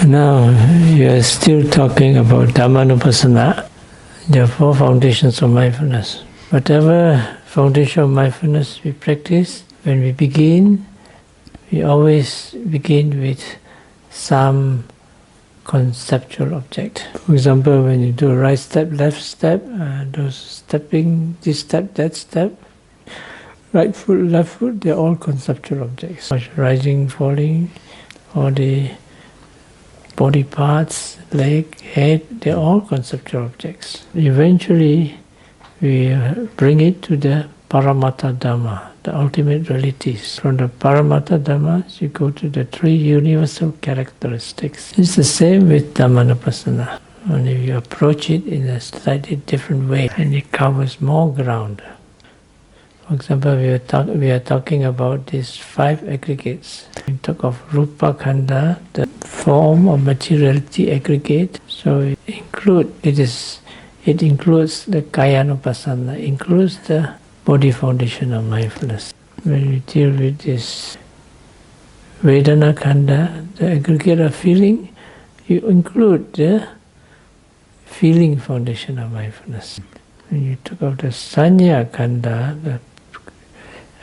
Now, you are still talking about Dhammanupassana, the 4 foundations of mindfulness. Whatever foundation of mindfulness we practice, when we begin, we always begin with some conceptual object. For example, when you do right step, left step, those stepping, this step, that step, right foot, left foot, they're all conceptual objects. Rising, falling, or the body parts, leg, head, they're all conceptual objects. Eventually, we bring it to the Paramattha Dhamma, the ultimate realities. From the Paramattha Dhammas, you go to the 3 universal characteristics. It's the same with Dhammanupassana, only you approach it in a slightly different way, and it covers more ground. For example, we are talking about these 5 aggregates. We talk of Rupa Khanda, the form of materiality aggregate. So it includes the Kayanupassana, includes the body foundation of mindfulness. When we deal with this Vedana Khanda, the aggregate of feeling, you include the feeling foundation of mindfulness. When you talk of the Sanya Khanda, the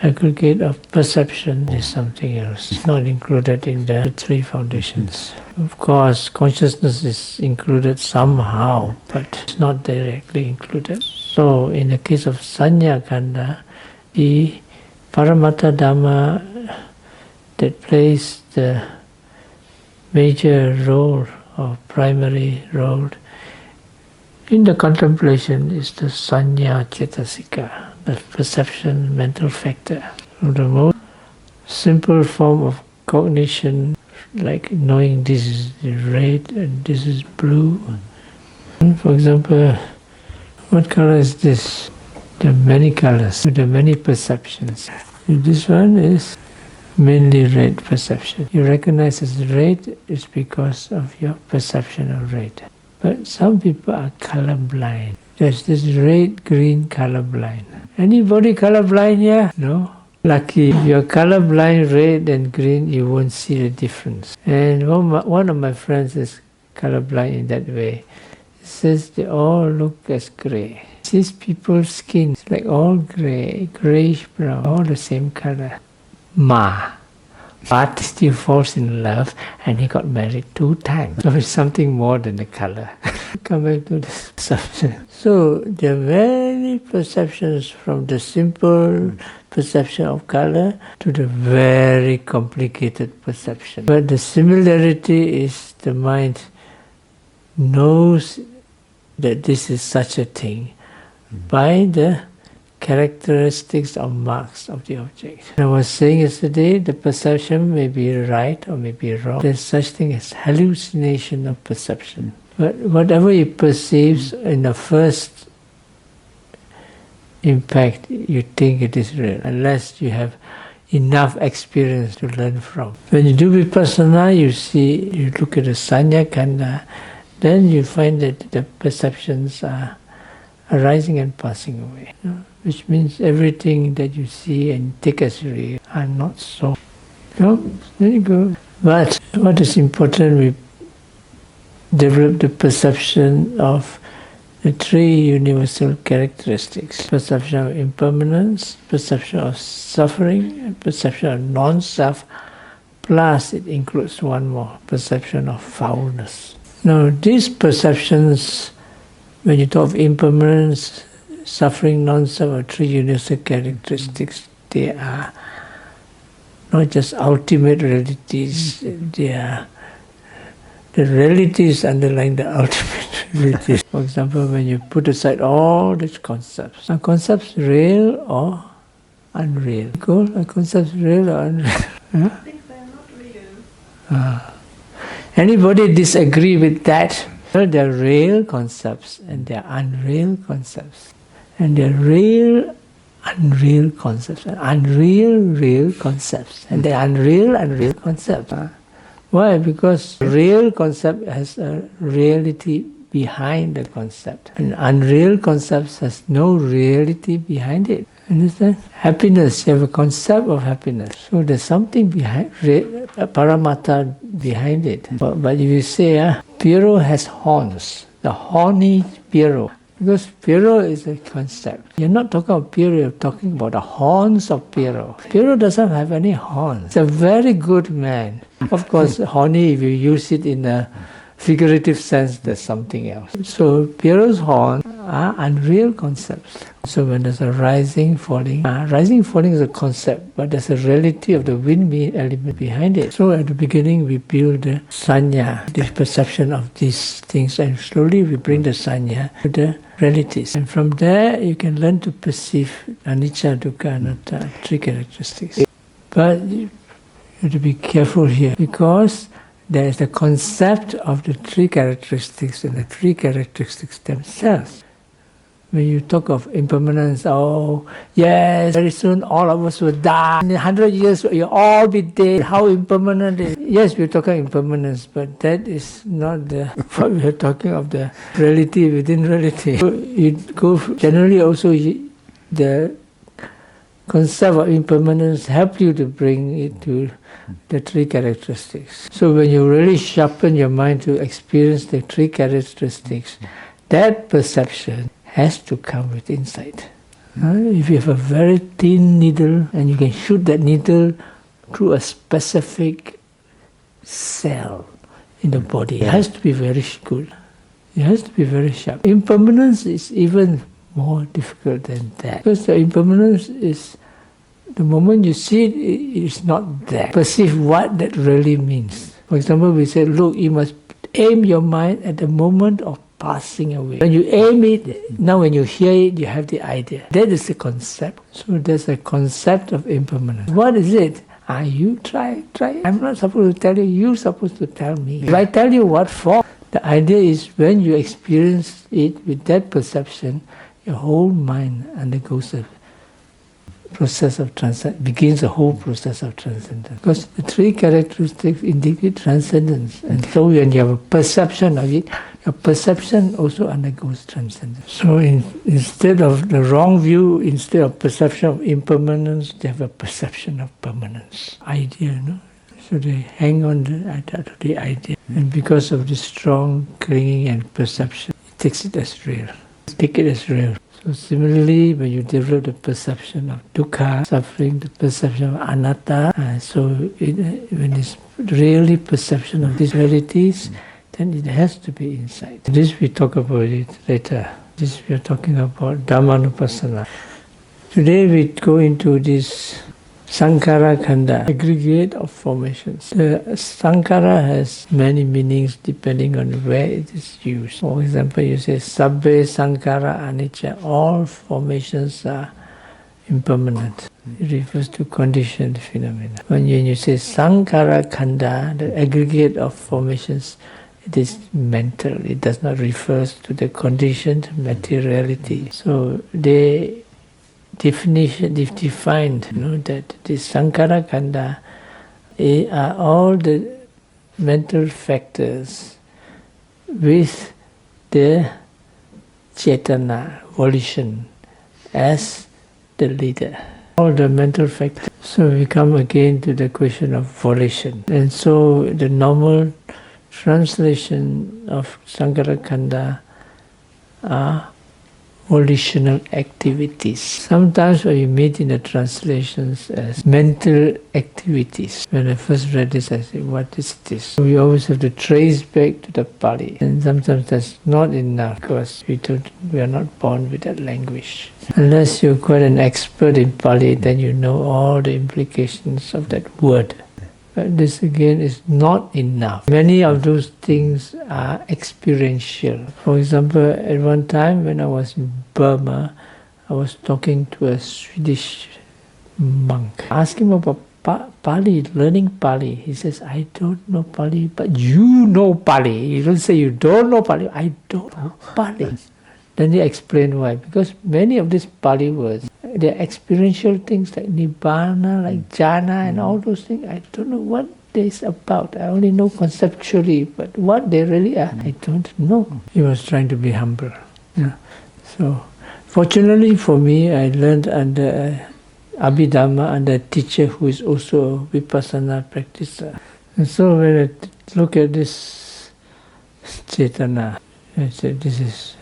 aggregate of perception is something else. It's not included in the 3 foundations. Of course, consciousness is included somehow, but it's not directly included. So, in the case of Sanya Khanda, the Paramattha Dhamma that plays the major role or primary role in the contemplation is the Sanya Cetasika, the perception mental factor. So the most simple form of cognition, like knowing this is red and this is blue. For example, what color is this? There are many colors, there are many perceptions. This one is mainly red perception. You recognize as red is because of your perception of red. But some people are colorblind. There's this red-green colorblind. Anybody colorblind here? No? Lucky. If you're colorblind, red and green, you won't see the difference. And one of my friends is colorblind in that way. He says they all look as grey. These people's skin is like all grey, greyish brown, all the same color. But still falls in love, and he got married 2 times. So it's something more than the color. Come back to this subject. So there are many perceptions, from the simple perception of color to the very complicated perception. But the similarity is the mind knows that this is such a thing by the characteristics or marks of the object. I was saying yesterday, the perception may be right or may be wrong. There's such thing as hallucination of perception. But whatever he perceives in the first impact, you think it is real, unless you have enough experience to learn from. When you do vipassana, you look at the Sanya Khanda, then you find that the perceptions are arising and passing away. Which means everything that you see and take as real are not so. There you go. But what is important, we develop the perception of the 3 universal characteristics. Perception of impermanence, perception of suffering, and perception of non-self, plus it includes one more, perception of foulness. Now these perceptions, when you talk of impermanence, suffering, non-self, are 3 universal characteristics. They are not just ultimate realities, they are the realities underlying the ultimate realities. For example, when you put aside all these concepts, are concepts real or unreal? Are concepts real or unreal? I think they're not real. Anybody disagree with that? Well, there are real concepts and there are unreal concepts. And there are real, unreal concepts, and unreal, real concepts. And there are unreal, unreal concepts. Why? Because real concept has a reality behind the concept. And unreal concepts has no reality behind it. Understand? Happiness, you have a concept of happiness. So there's something behind. Paramattha behind it. But if you say, Piro has horns, the horny Piro, because Piro is a concept. You're not talking about Piro, you're talking about the horns of Piro. Piro doesn't have any horns. It's a very good man. Of course, horny, if you use it in a figurative sense, there's something else. So Piro's horns are unreal concepts. So when there's a rising, falling is a concept, but there's a reality of the wind element behind it. So at the beginning we build the sanya, this perception of these things, and slowly we bring the sanya to the realities. And from there you can learn to perceive anicca, dukkha, anatta, three characteristics. But you have to be careful here, because there is the concept of the three characteristics and the three characteristics themselves. When you talk of impermanence, oh yes, very soon all of us will die. In 100 years you'll all be dead. How impermanent is it? Yes, we're talking impermanence, but that is not what we're talking of, the reality within reality. So you go generally also the concept of impermanence help you to bring it to the three characteristics. So when you really sharpen your mind to experience the three characteristics, that perception has to come with insight. If you have a very thin needle and you can shoot that needle through a specific cell in the body, it has to be very good. It has to be very sharp. Impermanence is even more difficult than that, because the impermanence is the moment you see it, it is not there. Perceive what that really means. For example, we say, look, you must aim your mind at the moment of passing away. When you aim it, now when you hear it, you have the idea. That is the concept. So there's a concept of impermanence. What is it? You try. I'm not supposed to tell you, you're supposed to tell me. If I tell you what for, the idea is when you experience it with that perception, your whole mind undergoes a process of begins the whole process of transcendence. Because the three characteristics indicate transcendence. And so when you have a perception of it, your perception also undergoes transcendence. So instead of the wrong view, instead of perception of impermanence, they have a perception of permanence. Idea, no? So they hang on to the idea. And because of this strong clinging and perception, it takes it as real. Take it as real. So similarly, when you develop the perception of dukkha, suffering, the perception of anatta, when it's really perception of these realities, then it has to be insight. This we talk about it later. This we are talking about Dhammanupassana. Today we go into this Sankhara Khanda, aggregate of formations. The Sankhara has many meanings depending on where it is used. For example, you say Sabbe Sankhara Anicca, all formations are impermanent. It refers to conditioned phenomena. When you say Sankhara Khanda, the aggregate of formations, it is mental. It does not refer to the conditioned materiality. So they defined that the Sankhara Khanda are all the mental factors with the Cetana, volition, as the leader. All the mental factors. So we come again to the question of volition. And so the normal translation of Sankhara Khanda are volitional activities. Sometimes when you meet in the translations as mental activities. When I first read this, I said, what is this? We always have to trace back to the Pali. And sometimes that's not enough because we are not born with that language. Unless you're quite an expert in Pali, then you know all the implications of that word. But this again is not enough. Many of those things are experiential. For example, at one time when I was in Burma, I was talking to a Swedish monk. I asked him about Pali, learning Pali. He says, I don't know Pali, but you know Pali. You don't say you don't know Pali. I don't know Pali. Then he explained why. Because many of these Pali words, they're experiential things like Nibbana, like Jhana and all those things. I don't know what it's about. I only know conceptually, but what they really are, I don't know. He was trying to be humble. Yeah. So, fortunately for me, I learned under Abhidhamma, under a teacher who is also a Vipassana practitioner. And so when I look at this Cetana, I said, this is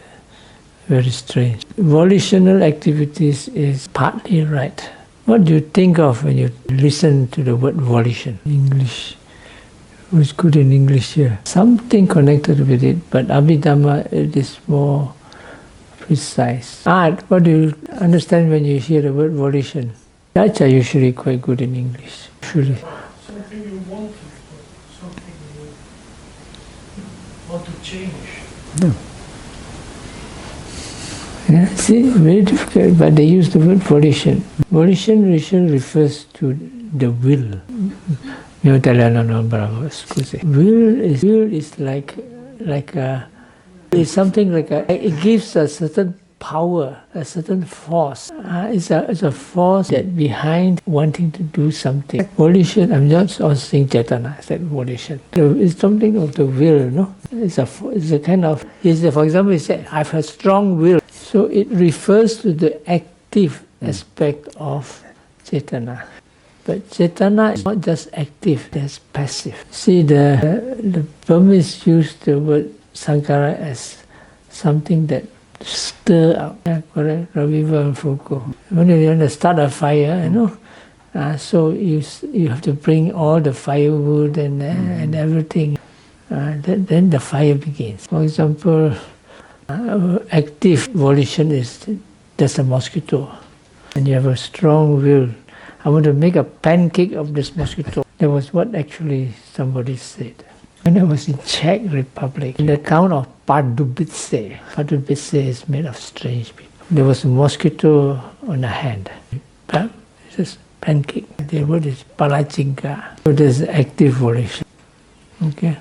very strange. Volitional activities is partly right. What do you think of when you listen to the word volition? English. Who's good in English here? Something connected with it, but Abhidhamma it is more precise. Art, what do you understand when you hear the word volition? That's usually quite good in English. Usually. Something you want to, something you want to change. No. Yeah, see, very difficult, but they use the word volition. Volition refers to the will. Will is like it's something like it gives a certain power, a certain force. It's a force that behind wanting to do something. Volition, I'm not also saying Cetana, I said volition. It's something of the will, no? It's a kind of, for example, you say, I have a strong will. So it refers to the active aspect of Cetana. But Cetana is not just active, there's passive. See, the Burmese use the word Sankara as something that stir up. Yeah, correct, Raviva and Foucault. When you want to start a fire, so you have to bring all the firewood and everything. Then the fire begins. For example, active volition is there's a mosquito, and you have a strong will. I want to make a pancake of this mosquito. That was what actually somebody said. When I was in Czech Republic, in the town of Pardubice. Pardubice is made of strange people. There was a mosquito on a hand. It's a pancake. The word is palachinka. So there's active volition. Okay?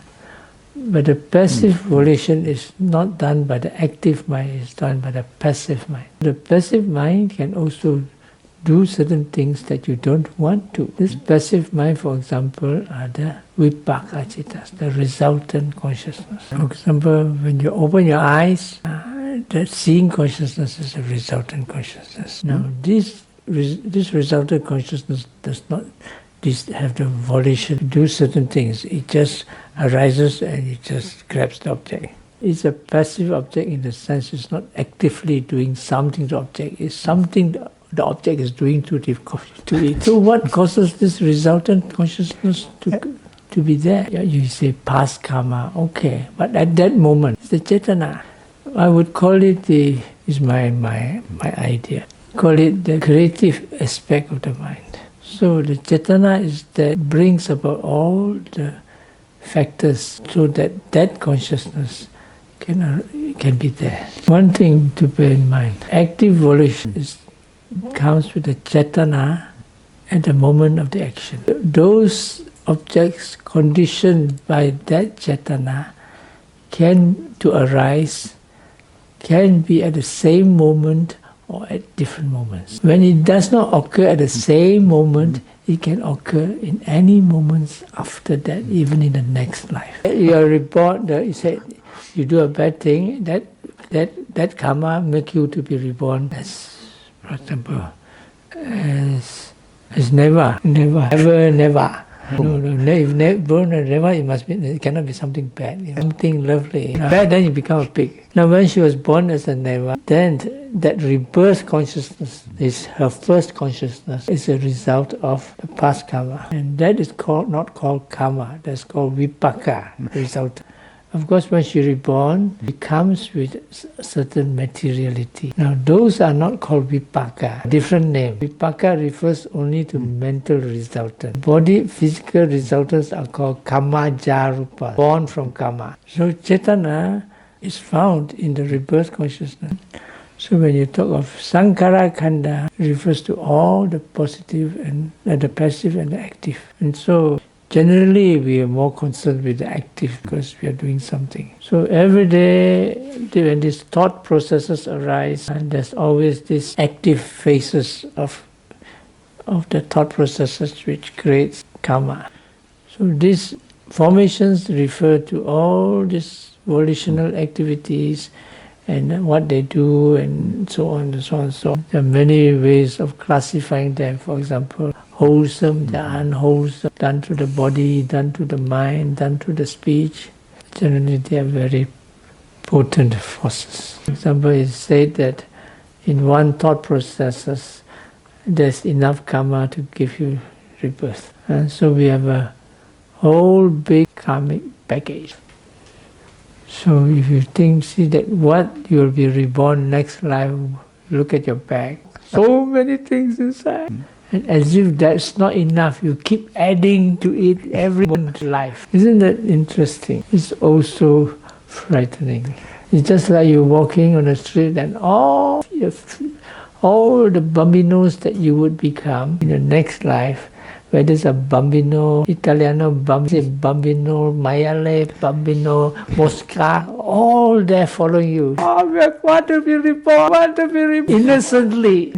But the passive volition is not done by the active mind, it's done by the passive mind. The passive mind can also do certain things that you don't want to. This passive mind, for example, are the vipaka cittas, the resultant consciousness. For example, when you open your eyes, that seeing consciousness is a resultant consciousness. Now, this resultant consciousness does not have the volition to do certain things. It just arises and it just grabs the object. It's a passive object in the sense it's not actively doing something to the object. It's something the object is doing to it. So what causes this resultant consciousness to be there? You say past karma, okay, but at that moment, it's the Cetana. I would call it is my idea. Call it the creative aspect of the mind. So the Cetana is that brings about all the factors so that consciousness can be there. One thing to bear in mind, active volition comes with the Cetana at the moment of the action. Those objects conditioned by that Cetana to arise can be at the same moment or at different moments. When it does not occur at the same moment, it can occur in any moments after that, even in the next life. You are reborn, you say you do a bad thing, that karma make you to be reborn as, for example, as never. No, if born as never, it cannot be something bad, something lovely. Bad, then you become a pig. Now when she was born as a never, then that rebirth consciousness is her first consciousness, is a result of the past karma. And that is not called karma, that's called vipaka, result. Of course, when she reborn, it comes with a certain materiality. Now, those are not called vipaka, different name. Vipaka refers only to mental resultants. Body, physical resultants are called karma jarupa, born from karma. So, Cetana is found in the rebirth consciousness. So, when you talk of Sankara Khanda, it refers to all the positive and the passive and the active. And so, generally, we are more concerned with the active because we are doing something. So every day, when these thought processes arise, and there's always these active phases of the thought processes which creates karma. So these formations refer to all these volitional activities and what they do, and so on and so on and so on. There are many ways of classifying them. For example, wholesome, they are unwholesome, done to the body, done to the mind, done to the speech. Generally, they are very potent forces. For example, it's said that in one thought processes, there's enough karma to give you rebirth. And so we have a whole big karmic package. So if you see that what you will be reborn next life, look at your bag. So many things inside. And as if that's not enough, you keep adding to it every life. Isn't that interesting? It's also frightening. It's just like you're walking on the street and all the bambinos that you would become in the next life, whether it's a bambino, Italiano, bambino, maiale, bambino, Mosca, all there following you. Oh, we want to be reborn, innocently,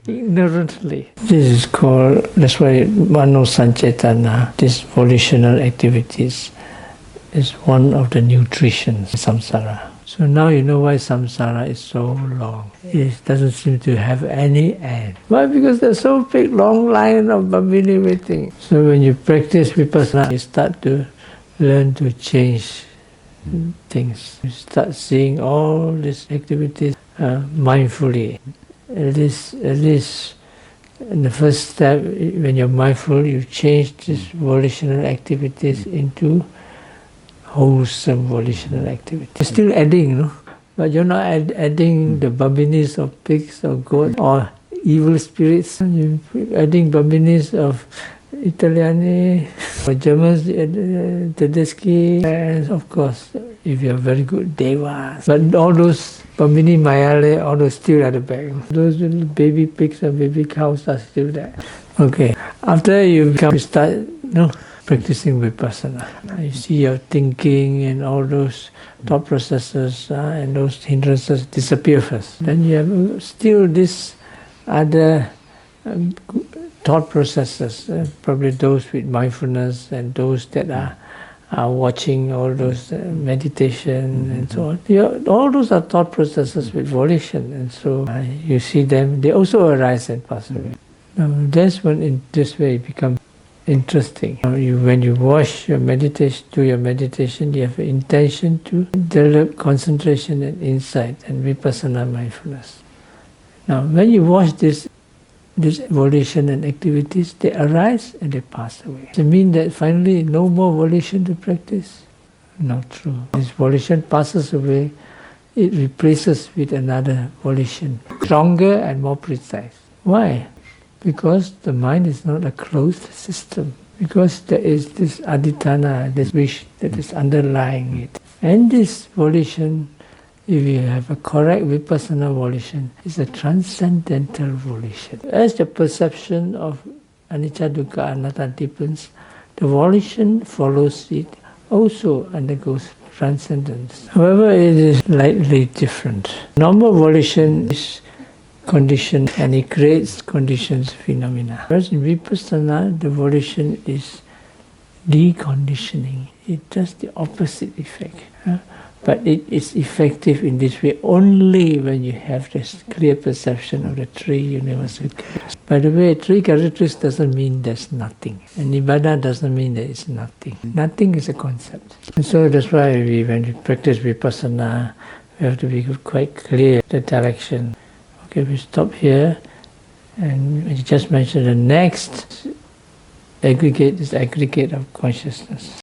ignorantly. This is called, that's why Mano Sanchetana, these volitional activities, is one of the nutritions in samsara. So now you know why samsara is so long. It doesn't seem to have any end. Why? Because there's so big, long line of bambini waiting. So when you practice vipassana, you start to learn to change things. You start seeing all these activities mindfully. At least in the first step, when you're mindful, you change these volitional activities into wholesome volitional activity. You're still adding, no? But you're not adding the bambinis of pigs or goats or evil spirits. You're adding bambinis of Italiani or Germans, Tedeschi, and of course, if you're very good, devas. But all those bambini mayale, all those still at the back. Those little baby pigs and baby cows are still there. Okay. After you start, practicing vipassana. You see your thinking and all those thought processes and those hindrances disappear first. Then you have still this other thought processes, probably those with mindfulness and those that are watching all those meditation and so on. All those are thought processes with volition, and so you see them, they also arise and pass away. That's when in this way it becomes interesting. When you wash your meditation, do your meditation, you have an intention to develop concentration and insight and vipassana mindfulness. Now, when you wash this volition and activities, they arise and they pass away. Does it mean that finally no more volition to practice? Not true. This volition passes away, it replaces with another volition, stronger and more precise. Why? Because the mind is not a closed system. Because there is this aditana, this wish that is underlying it. And this volition, if you have a correct vipassana volition, is a transcendental volition. As the perception of anicca, dukkha, anatta deepens, the volition follows it, also undergoes transcendence. However, it is slightly different. Normal volition is conditioned and it creates conditions, phenomena. Whereas in vipassana, the volition is deconditioning. It does the opposite effect. But it is effective in this way only when you have this clear perception of the three universal characteristics. By the way, three characteristics doesn't mean there's nothing. And nibbana doesn't mean there is nothing. Nothing is a concept. And so that's why when we practice vipassana, we have to be quite clear the direction. Okay, we stop here, and you just mentioned the next aggregate is aggregate of consciousness.